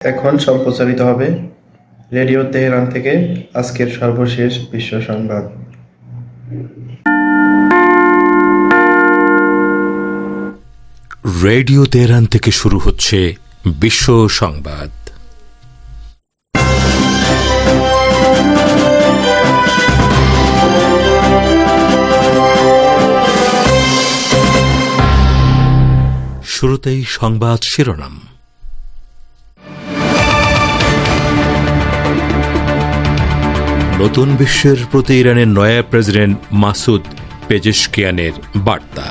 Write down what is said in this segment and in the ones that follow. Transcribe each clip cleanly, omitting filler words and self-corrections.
এখন সম্প্রচারিত হবে রেডিও তেহরান থেকে আজকের সর্বশেষ বিশ্ব সংবাদ। রেডিও তেহরান থেকে শুরু হচ্ছে বিশ্ব সংবাদ। শুরুতেই সংবাদ শিরোনাম। নতুন বিশ্বের প্রতি ইরানের নয়া প্রেসিডেন্ট মাসুদ পেজেশকিয়ানের বার্তা।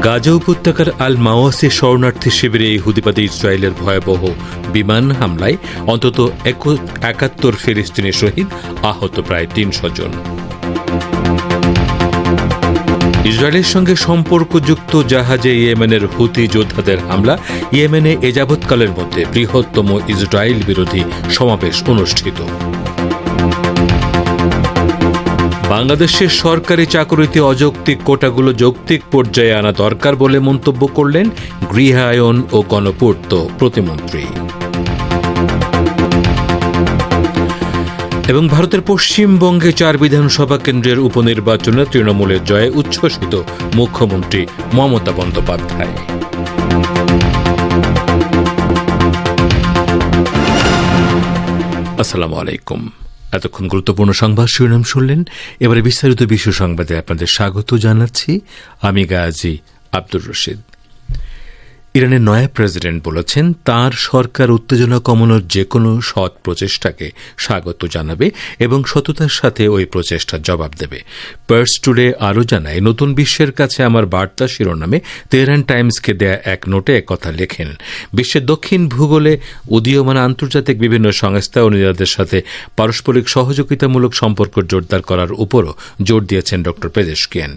গাজা উপত্যকার আল মাওয়াসি শরণার্থী শিবিরে ইহুদিবাদী ইসরায়েলের ভয়াবহ বিমান হামলায় অন্তত ৭১ ফিলিস্তিনি শহীদ, আহত প্রায় ৩০০ জন। ইসরায়েলের সঙ্গে সম্পর্কযুক্ত জাহাজে ইয়েমেনের হুতি যোদ্ধাদের হামলা। ইয়েমেনে এ যাবৎকালের মধ্যে বৃহত্তম ইসরায়েল বিরোধী সমাবেশ অনুষ্ঠিত। বাংলাদেশের সরকারি চাকরিতে অযৌক্তিক কোটাগুলো যৌক্তিক পর্যায়ে আনা দরকার বলে মন্তব্য করলেন গৃহায়ন ও গণপূর্ত প্রতিমন্ত্রী। এবং ভারতের পশ্চিমবঙ্গে ৪ বিধানসভা কেন্দ্রের উপনির্বাচনে তৃণমূলের জয়ে উচ্ছ্বসিত মুখ্যমন্ত্রী মমতা বন্দ্যোপাধ্যায়। আসসালামু আলাইকুম। এতক্ষণ গুরুত্বপূর্ণ সংবাদ শিরোনাম শুনলেন। এবারে বিস্তারিত বিশ্ব সংবাদে আপনাদের স্বাগত জানাচ্ছি। আমি গাজী আব্দুর রশিদ। ইরানের নয়া প্রেসিডেন্ট বলেছেন তার সরকার উত্তেজনা কমানোর যে কোনো সৎ প্রচেষ্টাকে স্বাগত জানাবে এবং সততার সাথে ওই প্রচেষ্টার জবাব দেবে। পার্স টুডে আরও জানায়, নতুন বিশ্বের কাছে আমার বার্তা শিরোনামে তেহরান টাইমসকে দেয়া এক নোটে একথা লেখেন। বিশ্বের দক্ষিণ ভূগোলে উদীয়মান আন্তর্জাতিক বিভিন্ন সংস্থা ও নেতাদের সাথে পারস্পরিক সহযোগিতামূলক সম্পর্ক জোরদার করার উপরও জোর দিয়েছেন ড পেজেশকিয়ান।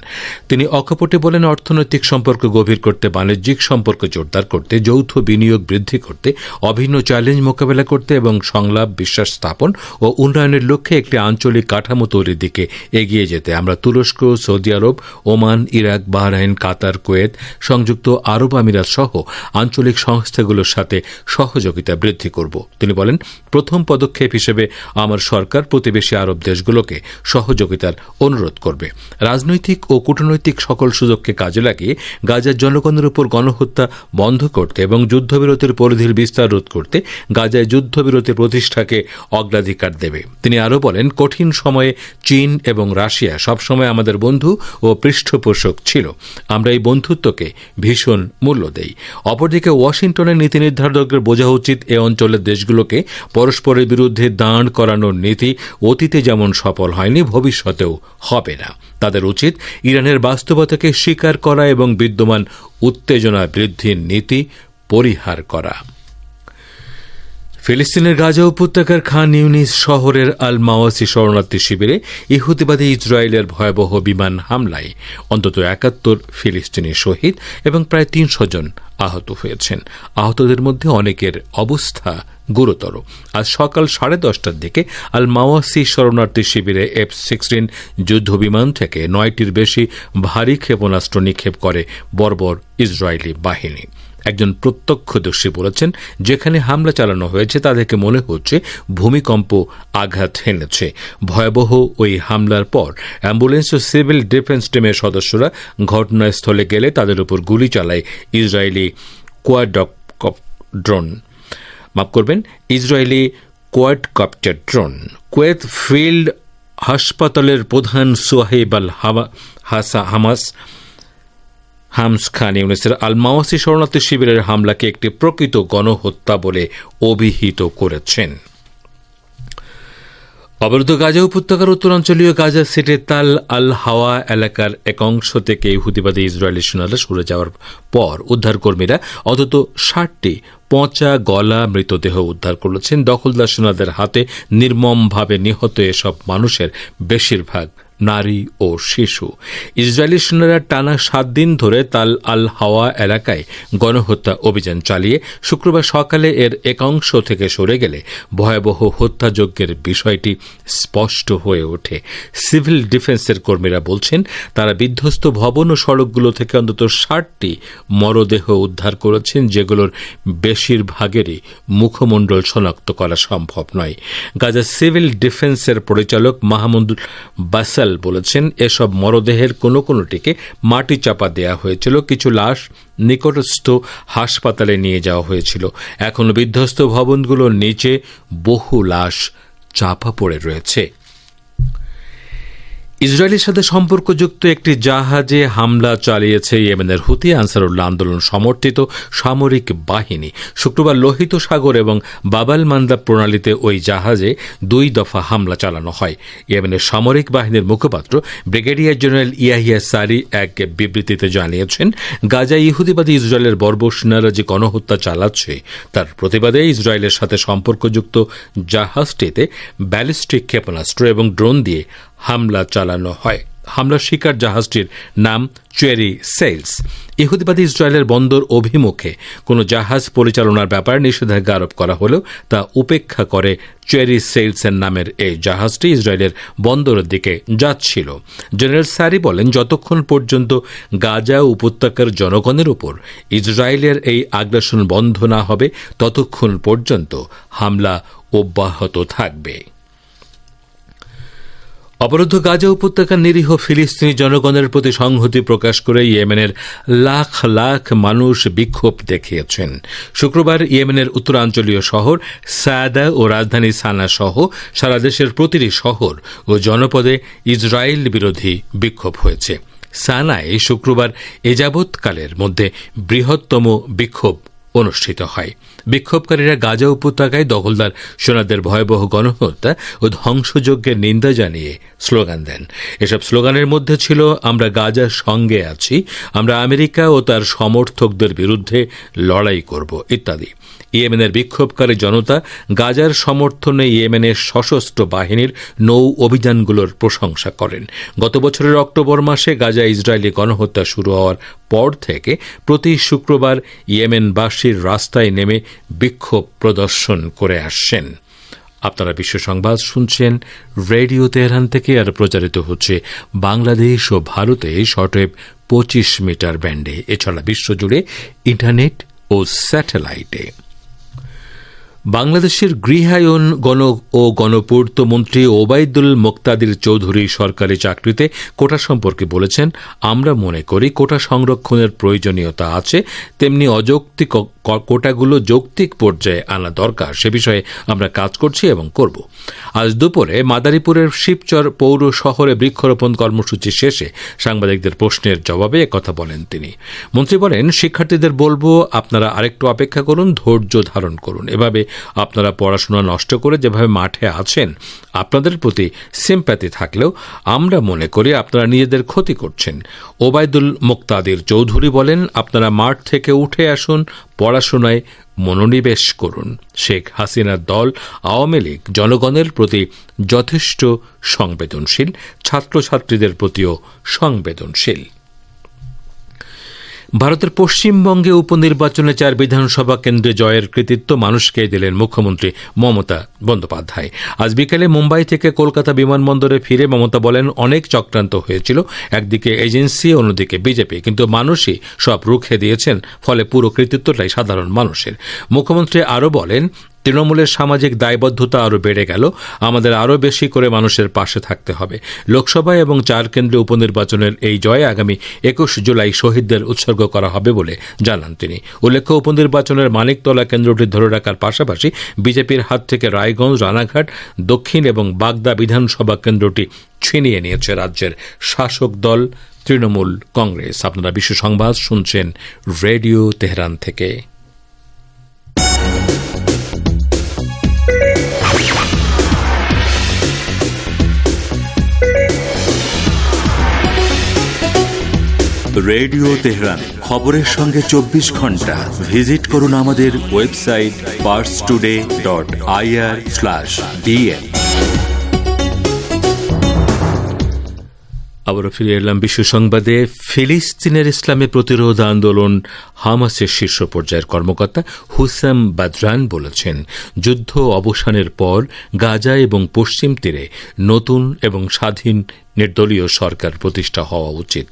তিনি অকপটে বলেন, অর্থনৈতিক সম্পর্ক গভীর করতে, বাণিজ্যিক সম্পর্ক জোরদার করতে, যৌথ বিনিয়োগ বৃদ্ধি করতে, অভিন্ন চ্যালেঞ্জ মোকাবেলা করতে এবং সংলাপ, বিশ্বাস স্থাপন ও উন্নয়নের লক্ষ্যে একটি আঞ্চলিক কাঠামো তৈরির দিকে এগিয়ে যেতে আমরা তুরস্ক, সৌদি আরব, ওমান, ইরাক, বাহরাইন, কাতার, কুয়েত, সংযুক্ত আরব আমিরাত সহ আঞ্চলিক সংস্থাগুলোর সাথে সহযোগিতা বৃদ্ধি করব। তিনি বলেন, প্রথম পদক্ষেপ হিসেবে আমার সরকার প্রতিবেশী আরব দেশগুলোকে সহযোগিতার অনুরোধ করবে। রাজনৈতিক ও কূটনৈতিক সকল সুযোগকে কাজে লাগিয়ে গাজার জনগণের উপর গণহত্যা বন্ধ করতে এবং যুদ্ধবিরতির পরিধির বিস্তার রোধ করতে গাজায় যুদ্ধবিরতি প্রতিষ্ঠাকে অগ্রাধিকার দেবে। তিনি আরও বলেন, কঠিন সময়ে চীন এবং রাশিয়া সবসময় আমাদের বন্ধু ও পৃষ্ঠপোষক ছিল। আমরা এই বন্ধুত্বকে ভীষণ মূল্য দেই। অপরদিকে ওয়াশিংটনের নীতি নির্ধারকদের বোঝা উচিত, এ অঞ্চলের দেশগুলোকে পরস্পরের বিরুদ্ধে দাঁড় করানোর নীতি অতীতে যেমন সফল হয়নি, ভবিষ্যতেও হবে না। তাদের উচিত ইরানের বাস্তবতাকে স্বীকার করা এবং বিদ্যমান উত্তেজনা বৃদ্ধির নীতি পরিহার করা। ফিলিস্তিনের গাজা উপত্যকার খান ইউনিস শহরের আল মাওয়াসি শরণার্থী শিবিরে ইহুদিবাদী ইসরায়েলের ভয়াবহ বিমান হামলায় অন্তত ৭১ ফিলিস্তিনি শহীদ এবং প্রায় ৩০০ জন আহত হয়েছেন। আহতদের মধ্যে অনেকের অবস্থা গুরুতর। আজ সকাল 10:30টার দিকে আল মাওয়াসি শরণার্থী শিবিরে F-16 যুদ্ধবিমান থেকে ৯টির বেশি ভারী ক্ষেপণাস্ত্র নিক্ষেপ করে বর্বর ইসরায়েলি বাহিনী। একজন প্রত্যক্ষদর্শী বলেছেন, যেখানে হামলা চালানো হয়েছে তা দেখে মনে হচ্ছে ভূমিকম্প আঘাত হেনেছে। ভয়াবহ ওই হামলার পর অ্যাম্বুলেন্স ও সিভিল ডিফেন্স টিমের সদস্যরা ঘটনাস্থলে গেলে তাদের উপর গুলি চালায় Israeli quadcopter drone. Kuwait field হাসপাতালের প্রধান সোহাইব আল হামস খান ইউনিসের আল মাওয়াসি শরণার্থী শিবিরের হামলাকে একটি প্রকৃত গণহত্যা বলে অভিহিত করেছেন। অবরুদ্ধ গাজা উপত্যকার উত্তরাঞ্চলীয় গাজা সিটির তাল আল হাওয়া এলাকার এক অংশ থেকে ইহুদিবাদী ইসরায়েলি সেনারা সরে যাওয়ার পর উদ্ধারকর্মীরা অন্তত ৬০টি পচা গলা মৃতদেহ উদ্ধার করেছেন। দখলদার সেনাদের হাতে নির্মমভাবে নিহত এসব মানুষের বেশিরভাগ নারী ও শিশু। ইসরায়েলি সেনারা টানা 7 দিন ধরে তাল আল হাওয়া এলাকায় গণহত্যা অভিযান চালিয়ে শুক্রবার সকালে এর একাংশ থেকে সরে গেলে ভয়াবহ হত্যাযজ্ঞের বিষয়টি স্পষ্ট হয়ে ওঠে। সিভিল ডিফেন্সের কর্মীরা বলছেন তারা বিধ্বস্ত ভবন ও সড়কগুলো থেকে অন্তত 60টি মরদেহ উদ্ধার করেছেন, যেগুলোর বেশিরভাগেরই মুখমণ্ডল শনাক্ত করা সম্ভব নয়। গাজা সিভিল ডিফেন্সের পরিচালক মাহমুদ বাসাল বলেছেন এসব মরদেহের কোনোটিকে মাটি চাপা দেয়া হয়েছিল, কিছু লাশ নিকটস্থ হাসপাতালে নিয়ে যাওয়া হয়েছিল। এখন বিধ্বস্ত ভবনগুলোর নিচে বহু লাশ চাপা পড়ে রয়েছে। ইসরায়েলের সাথে সম্পর্কযুক্ত একটি জাহাজে হামলা চালিয়েছে ইয়েমেনের হুতি আনসারুল্লাহ আন্দোলন সমর্থিত সামরিক বাহিনী। শুক্রবার লোহিত সাগর এবং বাবাল মান্দাব প্রণালীতে ওই জাহাজে 2 দফা হামলা চালানো হয়। ইয়েমেনের সামরিক বাহিনীর মুখপাত্র ব্রিগেডিয়ার জেনারেল ইয়াহিয়া সারি এক বিবৃতিতে জানিয়েছেন, গাজায় ইহুদিবাদী ইসরায়েলের বর্বর সেনারা যে গণহত্যা চালাচ্ছে তার প্রতিবাদে ইসরায়েলের সাথে সম্পর্কযুক্ত জাহাজটিতে ব্যালিস্টিক ক্ষেপণাস্ত্র এবং ড্রোন দিয়ে হামলা চালানো হয়। হামলার শিকার জাহাজটির নাম চেরি সেলস। ইহুদিবাদী ইসরায়েলের বন্দর অভিমুখে কোনো জাহাজ পরিচালনার ব্যাপারে নিষেধাজ্ঞা আরোপ করা হলেও তা উপেক্ষা করে চেরি সেলসের নামের এই জাহাজটি ইসরায়েলের বন্দরের দিকে যাচ্ছিল। জেনারেল সারি বলেন, যতক্ষণ পর্যন্ত গাজা উপত্যকার জনগণের উপর ইসরায়েলের এই আগ্রাসন বন্ধ না হবে ততক্ষণ পর্যন্ত হামলা অব্যাহত থাকবে। অবরুদ্ধ গাজা উপত্যকার নিরীহ ফিলিস্তিনি জনগণের প্রতি সংহতি প্রকাশ করে ইয়েমেনের লাখ লাখ মানুষ বিক্ষোভ দেখিয়েছেন। শুক্রবার ইয়েমেনের উত্তরাঞ্চলীয় শহর সায়দা ও রাজধানী সানা সহ সারা দেশের প্রতিটি শহর ও জনপদে ইসরায়েল বিরোধী বিক্ষোভ হয়েছে। সানায় শুক্রবার এযাবৎকালের মধ্যে বৃহত্তম বিক্ষোভ অনুষ্ঠিত হয়। বিক্ষোভকারীরা গাজা উপত্যকায় দখলদার সেনাদের ভয়াবহ গণহত্যা ও ধ্বংসযজ্ঞের নিন্দা জানিয়ে স্লোগান দেন। এসব স্লোগানের মধ্যে ছিল, আমরা গাজার সঙ্গে আছি, আমরা আমেরিকা ও তার সমর্থকদের বিরুদ্ধে লড়াই করব ইত্যাদি। ইয়েমেনের বিক্ষোভকারী জনতা গাজার সমর্থনে ইয়েমেনের সশস্ত্র বাহিনীর নৌ অভিযানগুলোর প্রশংসা করেন। গত বছরের অক্টোবর মাসে গাজা ইসরায়েলি গণহত্যা শুরু হওয়ার পর থেকে প্রতি শুক্রবার ইয়েমেনবাসীর রাস্তায় নেমে বিক্ষোভ প্রদর্শন করে আসছেন। আপনারা বিশ্ব সংবাদ শুনছেন রেডিও তেহরান থেকে, আর প্রচারিত হচ্ছে বাংলাদেশ ও ভারতে শর্টওয়েভ 25 মিটার ব্যান্ডে, এছাড়া বিশ্বজুড়ে ইন্টারনেট ও স্যাটেলাইটে। বাংলাদেশের গৃহায়ন ও গণপূর্ত মন্ত্রী ওবায়দুল মোক্তাদির চৌধুরী সরকারি চাকরিতে কোটা সম্পর্কে বলেছেন, আমরা মনে করি কোটা সংরক্ষণের প্রয়োজনীয়তা আছে, তেমনি অযৌক্তিক কোটাগুলো যৌক্তিক পর্যায়ে আনা দরকার, সে বিষয়ে আমরা কাজ করছি এবং করব। আজ দুপুরে মাদারীপুরের শিবচর পৌর শহরে বৃক্ষরোপণ কর্মসূচি শেষে সাংবাদিকদের প্রশ্নের জবাবে একথা বলেন তিনি। মন্ত্রী বলেন, শিক্ষার্থীদের বলবো, আপনারা আরেকটু অপেক্ষা করুন, ধৈর্য ধারণ করুন। এভাবে আপনারা পড়াশোনা নষ্ট করে যেভাবে মাঠে আছেন, আপনাদের প্রতি সিম্প্যাথি থাকলেও আমরা মনে করি আপনারা নিজেদের ক্ষতি করছেন। ওবায়দুল মোক্তাদির চৌধুরী বলেন, আপনারা মাঠ থেকে উঠে আসুন, পড়াশোনায় মনোনিবেশ করুন। শেখ হাসিনার দল আওয়ামী লীগ জনগণের প্রতি যথেষ্ট সংবেদনশীল, ছাত্রছাত্রীদের প্রতিও সংবেদনশীল। ভারতের পশ্চিমবঙ্গে উপনির্বাচনে 4 বিধানসভা কেন্দ্রে জয়ের কৃতিত্ব মানুষকে দিলেন মুখ্যমন্ত্রী মমতা বন্দ্যোপাধ্যায়। আজ বিকেলে মুম্বাই থেকে কলকাতা বিমানবন্দরে ফিরে মমতা বলেন, অনেক চক্রান্ত হয়েছিল, একদিকে এজেন্সি, অন্যদিকে বিজেপি, কিন্তু মানুষই সব রুখে দিয়েছেন, ফলে পুরো কৃতিত্বটাই সাধারণ মানুষের। মুখ্যমন্ত্রী আরও বলেন, তৃণমূলের সামাজিক দায়বদ্ধতা আরও বেড়ে গেল, আমাদের আরও বেশি করে মানুষের পাশে থাকতে হবে। লোকসভা এবং 4 কেন্দ্রে উপনির্বাচনের এই জয় আগামী 21 জুলাই শহীদদের উৎসর্গ করা হবে বলে জানান তিনি। উল্লেখ্য, উপনির্বাচনের মানিকতলা কেন্দ্রটি ধরে রাখার পাশাপাশি বিজেপির হাত থেকে রায়গঞ্জ, রানাঘাট, দক্ষিণ এবং বাগদা বিধানসভা কেন্দ্রটি ছিনিয়ে নিয়েছে রাজ্যের শাসক দল তৃণমূল কংগ্রেস। আপনারা বিশ্ব সংবাদ শুনছেন রেডিও তেহরান থেকে। রেডিও তেহরান, খবরের সঙ্গে 24 ঘন্টা। ভিজিট করুন আমাদের ওয়েবসাইট parstoday.ir/dn। আবারও ফিরে এলাম বিশ্ব সংবাদে। ফিলিস্তিনের ইসলামী প্রতিরোধ আন্দোলন হামাসের শীর্ষ পর্যায়ের কর্মকর্তা হুসাম বাদরান বলেছেন, যুদ্ধ অবসানের পর গাজা এবং পশ্চিম তীরে নতুন এবং স্বাধীন নির্দলীয় সরকার প্রতিষ্ঠা হওয়া উচিত।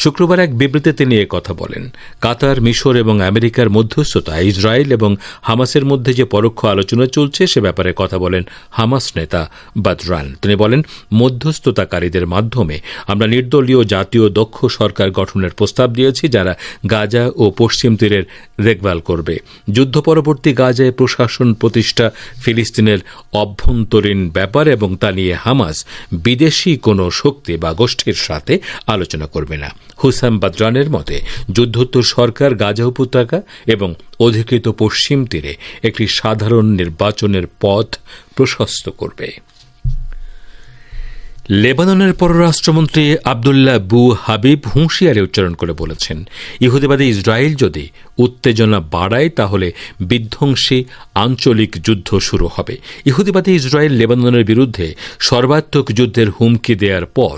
শুক্রবার এক বিবৃতিতে তিনি কথা বলেন। কাতার, মিশর এবং আমেরিকার মধ্যস্থতায় ইসরায়েল এবং হামাসের মধ্যে যে পরোক্ষ আলোচনা চলছে সে ব্যাপারে কথা বলেন হামাস নেতা বাদরান। তিনি বলেন, মধ্যস্থতাকারীদের মাধ্যমে আমরা নির্দলীয় জাতীয় দক্ষ সরকার গঠনের প্রস্তাব দিয়েছি, যারা গাজা ও পশ্চিম তীরের দেখভাল করবে। যুদ্ধ পরবর্তী গাজায় প্রশাসন প্রতিষ্ঠা ফিলিস্তিনের অভ্যন্তরীণ ব্যাপার এবং তা নিয়ে হামাস বিদেশি কোনো শক্তি বা গোষ্ঠীর সাথে আলোচনা করবে না। হুসাম বাদরানের মতে, যুদ্ধোত্তর সরকার গাজা উপত্যকা এবং অধিকৃত পশ্চিম তীরে একটি সাধারণ নির্বাচনের পথ প্রশস্ত করবে। লেবাননের পররাষ্ট্রমন্ত্রী আবদুল্লাহ বু হাবিব হুঁশিয়ারি উচ্চারণ করে বলেছেন, ইহুদিবাদী ইসরায়েল যদি উত্তেজনা বাড়ায় তাহলে বিধ্বংসী আঞ্চলিক যুদ্ধ শুরু হবে। ইহুদিবাদী ইসরায়েল লেবাননের বিরুদ্ধে সর্বাত্মক যুদ্ধের হুমকি দেওয়ার পর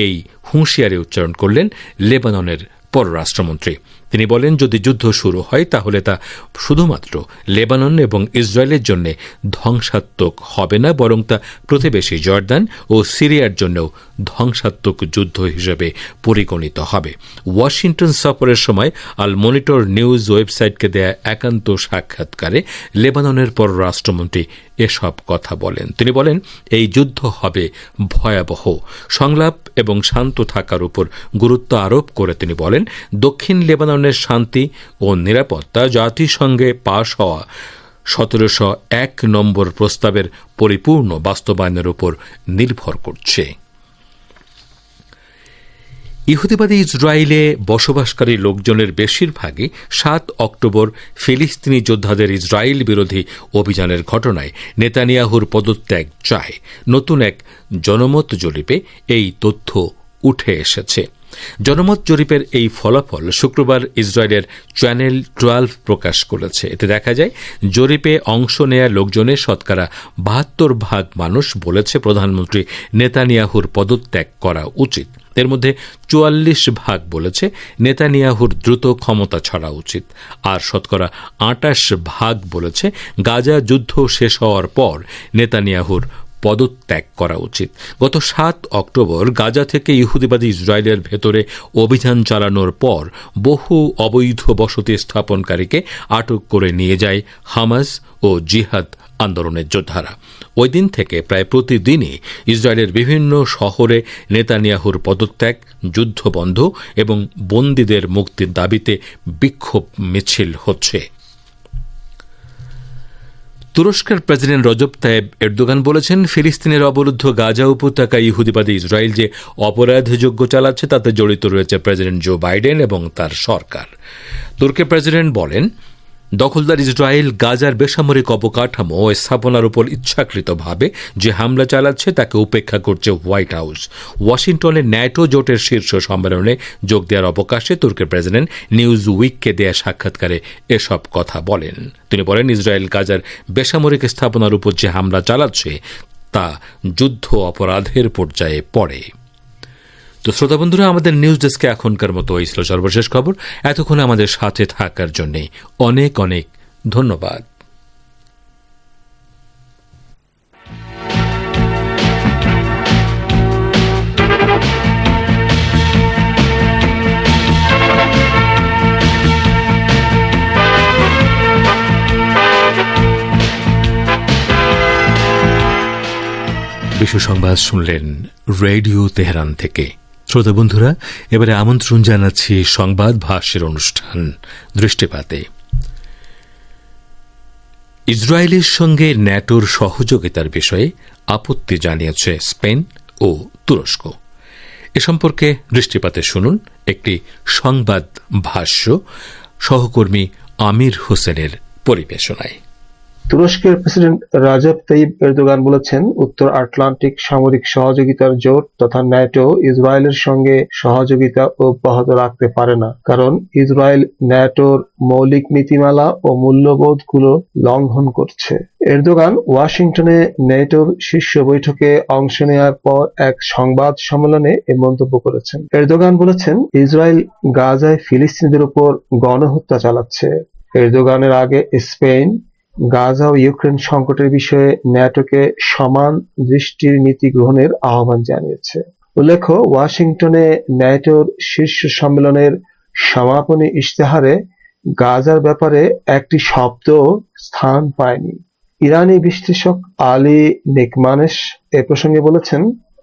এই হুঁশিয়ারি উচ্চারণ করলেন লেবাননের পররাষ্ট্রমন্ত্রী। তিনি বলেন, যদি যুদ্ধ শুরু হয় তাহলে তা শুধুমাত্র লেবানন এবং ইসরায়েলের জন্য ধ্বংসাত্মক হবে না, বরং তা প্রতিবেশী জর্দান ও সিরিয়ার জন্যও ধ্বংসাত্মক যুদ্ধ হিসেবে পরিগণিত হবে। ওয়াশিংটন সফরের সময় আল মনিটর নিউজ ওয়েবসাইটকে দেয়া একান্ত সাক্ষাৎকারে লেবাননের পররাষ্ট্রমন্ত্রী এসব কথা বলেন। তিনি বলেন, এই যুদ্ধ হবে ভয়াবহ। সংলাপ এবং শান্ত থাকার উপর গুরুত্ব আরোপ করে তিনি বলেন, দক্ষিণ লেবাননের শান্তি ও নিরাপত্তা জাতিসংঘে পাশ হওয়া 1701 নম্বর প্রস্তাবের পরিপূর্ণ বাস্তবায়নের উপর নির্ভর করছে। ইহুদিবাদী ইসরায়েলে বসবাসকারী লোকজনের বেশিরভাগই 7 অক্টোবর ফিলিস্তিনি যোদ্ধাদের ইসরায়েল বিরোধী অভিযানের ঘটনায় নেতানিয়াহুর পদত্যাগ চায়। নতুন এক জনমত জরিপে এই তথ্য উঠে এসেছে। জনমত জরিপের এই ফলাফল শুক্রবার ইসরায়েলের চ্যানেল 12 প্রকাশ করেছে। এতে দেখা যায়, জরিপে অংশ নেয়া লোকজনের শতকরা 72% মানুষ বলেছে প্রধানমন্ত্রী নেতানিয়াহুর পদত্যাগ করা উচিত। এর মধ্যে 44% বলেছে নেতানিয়াহুর দ্রুত ক্ষমতা ছাড়া উচিত, আর শতকরা 28% বলেছে গাজা যুদ্ধ শেষ হওয়ার পর নেতানিয়াহুর পদত্যাগ করা উচিত। গত 7 অক্টোবর গাজা থেকে ইহুদিবাদী ইসরায়েলের ভেতরে অভিযান চালানোর পর বহু অবৈধ বসতি স্থাপনকারীকে আটক করে নিয়ে যায় হামাস ও জিহাদ আন্দোলনের যোদ্ধারা। ওই দিন থেকে প্রায় প্রতিদিনই ইসরায়েলের বিভিন্ন শহরে নেতানিয়াহুর পদত্যাগ, যুদ্ধ বন্ধ এবং বন্দীদের মুক্তির দাবিতে বিক্ষোভ মিছিল হচ্ছে। তুরস্কের প্রেসিডেন্ট রজব তাইব এরদোগান বলেছেন, ফিলিস্তিনের অবরুদ্ধ গাজা উপত্যকায় ইহুদিবাদী ইসরায়েল যে অপরাধযজ্ঞ চালাচ্ছে তাতে জড়িত রয়েছে প্রেসিডেন্ট জো বাইডেন এবং তার সরকার। তুর্কের প্রেসিডেন্ট বলেন, দখলদার ইসরায়েল গাজার বেসামরিক অবকাঠামো ও স্থাপনার উপর ইচ্ছাকৃতভাবে যে হামলা চালাচ্ছে তাকে উপেক্ষা করছে হোয়াইট হাউস। ওয়াশিংটনে ন্যাটো জোটের শীর্ষ সম্মেলনে যোগ দেওয়ার অবকাশে তুর্কের প্রেসিডেন্ট নিউজ উইককে দেয়া সাক্ষাৎকারে এসব কথা বলেন। তিনি বলেন, ইসরায়েল গাজার বেসামরিক স্থাপনার উপর যে হামলা চালাচ্ছে তা যুদ্ধ অপরাধের পর্যায়ে পড়ে। তো শ্রোতা বন্ধুরা, আমাদের নিউজ ডেস্কে এখনকার মতো এই ছিল সর্বশেষ খবর। এতক্ষণ আমাদের সাথে থাকার জন্য অনেক অনেক ধন্যবাদ। বিশ্ব সংবাদ শুনলেন রেডিও তেহরান থেকে। শ্রোতা বন্ধুরা, এবারে আমন্ত্রণ জানাচ্ছি সংবাদ ভাষ্যের অনুষ্ঠান দৃষ্টিপাতে। ইসরায়েলের সঙ্গে ন্যাটোর সহযোগিতার বিষয়ে আপত্তি জানিয়েছে স্পেন ও তুরস্ক। এ সম্পর্কে দৃষ্টিপাতে শুনুন একটি সংবাদ ভাষ্য সহকর্মী আমির হোসেনের পরিবেশনায়। তুরস্কের প্রেসিডেন্ট রাজেপ তাইয়িপ এরদোগান বলেছেন, উত্তর আটলান্টিক সামরিক সহযোগিতার জোট তথা ন্যাটো ইসরায়েলের সঙ্গে সহযোগিতা অব্যাহত রাখতে পারে না, কারণ ইসরায়েল ন্যাটোর মৌলিক নীতিমালা ও মূল্যবোধগুলো লঙ্ঘন করছে। এরদোগান ওয়াশিংটনে ন্যাটোর শীর্ষ বৈঠকে অংশ নেওয়ার পর এক সংবাদ সম্মেলনে এ মন্তব্য করেছেন। এরদোগান বলেছেন, ইসরায়েল গাজায় ফিলিস্তিনিদের উপর গণহত্যা চালাচ্ছে। এরদোগানের আগে স্পেন গাজা ও ইউক্রেন সংকটের বিষয়ে ন্যাটোকে সমান দৃষ্টির নীতি গ্রহণের আহ্বান জানিয়েছে। উল্লেখ্য, ওয়াশিংটনে ন্যাটোর শীর্ষ সম্মেলনের সমাপনী ইশতেহারে গাজার ব্যাপারে একটি শব্দও স্থান পায়নি। ইরানি বিশ্লেষক আলী নেকমানেশ এ প্রসঙ্গে বলেছেন,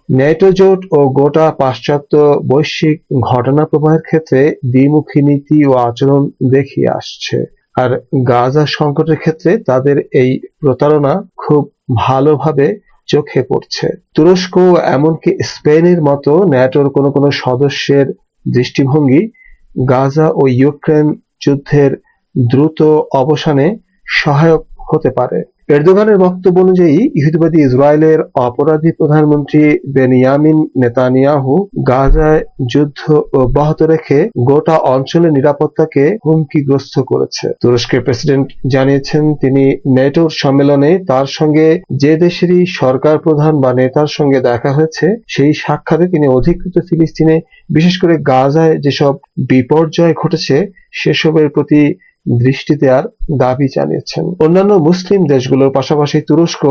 ন্যাটো জোট ও গোটা পাশ্চাত্য বৈশ্বিক ঘটনা প্রবাহের ক্ষেত্রে দ্বিমুখী নীতি ও আচরণ দেখিয়ে আসছে, আর গাজা সংকটের ক্ষেত্রে তাদের এই প্রতারণা খুব ভালোভাবে চোখে পড়ছে। তুরস্ক এমনকি স্পেনের মতো ন্যাটোর কোনো কোনো সদস্যের দৃষ্টিভঙ্গি গাজা ও ইউক্রেন যুদ্ধের দ্রুত অবসানে সহায়ক হতে পারে। এরদোগানের বক্তব্য অনুযায়ী, ইহুদিবাদী ইসরায়েলের অপরাধী প্রধানমন্ত্রী বেনিয়ামিন নেতানিয়াহু গাজায় যুদ্ধ অব্যাহত রেখে গোটা অঞ্চলের নিরাপত্তাকে হুমকিগ্রস্ত করেছে। তুরস্কের প্রেসিডেন্ট জানিয়েছেন, তিনি ন্যাটোর সম্মেলনে তার সঙ্গে যে দেশেরই সরকার প্রধান বা নেতার সঙ্গে দেখা হয়েছে, সেই সাক্ষাতে তিনি অধিকৃত ফিলিস্তিনে, বিশেষ করে গাজায় যেসব বিপর্যয় ঘটেছে সেসবের প্রতি দৃষ্টি দেওয়ার দাবি জানিয়েছেন। অন্যান্য মুসলিম দেশগুলোর পাশাপাশি তুরস্ক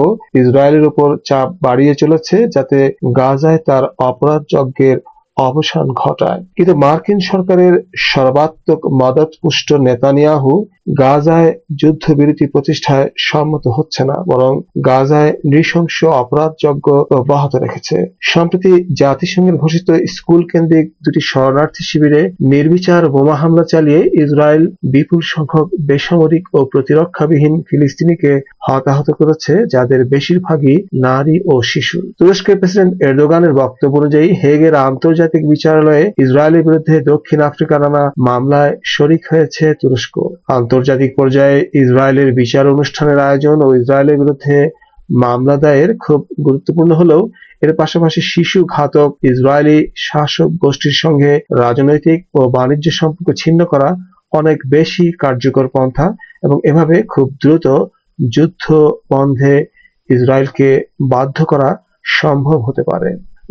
ইসরায়েলের উপর চাপ বাড়িয়ে চলেছে যাতে গাজায় তার অপরাধ যজ্ঞের অবসান ঘটায়। কিন্তু মার্কিন সরকারের সর্বাত্মক মদতপুষ্ট নেতানিয়াহু গাজায় যুদ্ধবিরতি প্রতিষ্ঠায় সম্মত হচ্ছে না, বরং গাজায় নৃশংস অপরাধ যজ্ঞ অব্যাহত রেখেছে। সম্প্রতি জাতিসংঘের ঘোষিত স্কুল কেন্দ্রিক দুটি শরণার্থী শিবিরে নির্বিচার বোমা হামলা চালিয়ে ইসরায়েল বিপুল সংখ্যক বেসামরিক ও প্রতিরক্ষাবিহীন ফিলিস্তিনিকে হতাহত করেছে, যাদের বেশিরভাগই নারী ও শিশু। তুরস্কের প্রেসিডেন্ট এরদোগানের বক্তব্য অনুযায়ী, হেগের আন্তর্জাতিক বিচারালয়ে ইসরায়েলের বিরুদ্ধে দক্ষিণ আফ্রিকার নানা মামলায় শরিক হয়েছে তুরস্ক। আন্তর্জাতিক পর্যায়ে ইসরায়েলের বিচার অনুষ্ঠানের আয়োজন ও ইসরায়েলের বিরুদ্ধে মামলা দায়ের খুব গুরুত্বপূর্ণ হলেও এর পাশাপাশি শিশু ঘাতক ইসরায়েলি শাসক গোষ্ঠীর সঙ্গে রাজনৈতিক ও বাণিজ্য সম্পর্ক ছিন্ন করা অনেক বেশি কার্যকর পন্থা এবং এভাবে খুব দ্রুত যুদ্ধ বন্ধে ইসরায়েলকে বাধ্য করা সম্ভব হতে পারে।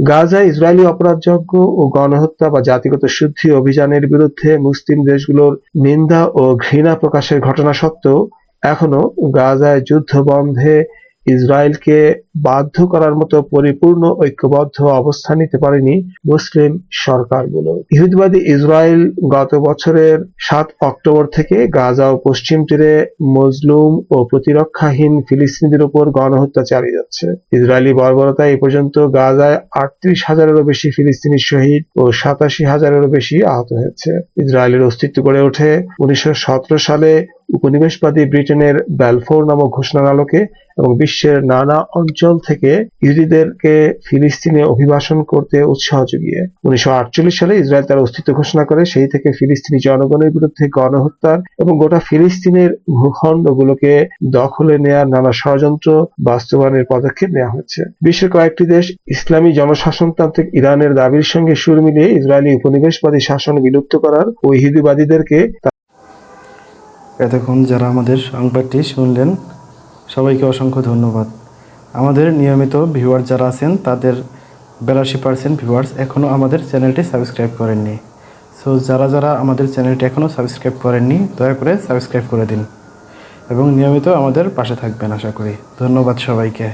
গাজায় ইসরায়েলি অপরাধযজ্ঞ ও গণহত্যা বা জাতিগত শুদ্ধি অভিযানের বিরুদ্ধে মুসলিম দেশগুলোর নিন্দা ও ঘৃণা প্রকাশের ঘটনা সত্ত্বেও এখনো গাজায় যুদ্ধ বন্ধে ইসরায়েলকে বাধ্য করার মতো পরিপূর্ণ ঐক্যবদ্ধ অবস্থান নিতে পারেনি মুসলিম সরকারগুলো। ইহুদিবাদী ইসরায়েল গত বছরের ৭ অক্টোবর থেকে গাজা ও পশ্চিম তীরে মজলুম ও প্রতিরক্ষাহীন ফিলিস্তিনিদের উপর গণহত্যা চালিয়ে যাচ্ছে। ইসরায়েলি বর্বরতায় এ পর্যন্ত গাজায় ৩৮,০০০-এরও বেশি ফিলিস্তিনি শহীদ ও ৮৭,০০০-এরও বেশি আহত হয়েছে। ইসরায়েলের অস্তিত্ব গড়ে ওঠে ১৯১৭ সালে উপনিবেশবাদী ব্রিটেনের ব্যালফোর নামক ঘোষণার আলোকে এবং বিশ্বের নানা অঞ্চল থেকে ইহুদিদেরকে ফিলিস্তিনে অভিবাসন করতে উৎসাহ জুগিয়ে ১৯৪৮ সালে ইসরায়েল তার অস্তিত্ব ঘোষণা করে। সেই থেকে ফিলিস্তিনি জনগণের বিরুদ্ধে গণহত্যার এবং গোটা ফিলিস্তিনের ভূখণ্ডগুলোকে দখলে নেয়ার নানা ষড়যন্ত্র বাস্তবায়নের পদক্ষেপ নেওয়া হয়েছে। বিশ্বের কয়েকটি দেশ ইসলামী জনশাসনতান্ত্রিক ইরানের দাবির সঙ্গে সুর মিলিয়ে ইসরায়েলি উপনিবেশবাদী শাসন বিলুপ্ত করার ও ইহুদিবাদীদেরকে এতক্ষণ যারা আমাদের সংবাদটি শুনলেন সবাইকে অসংখ্য ধন্যবাদ। আমাদের নিয়মিত ভিউয়ার যারা আছেন তাদের 82% ভিউয়ার্স এখনও আমাদের চ্যানেলটি সাবস্ক্রাইব করেননি। সো যারা যারা আমাদের চ্যানেলটি এখনও সাবস্ক্রাইব করেননি দয়া করে সাবস্ক্রাইব করে দিন এবং নিয়মিত আমাদের পাশে থাকবেন আশা করি। ধন্যবাদ সবাইকে।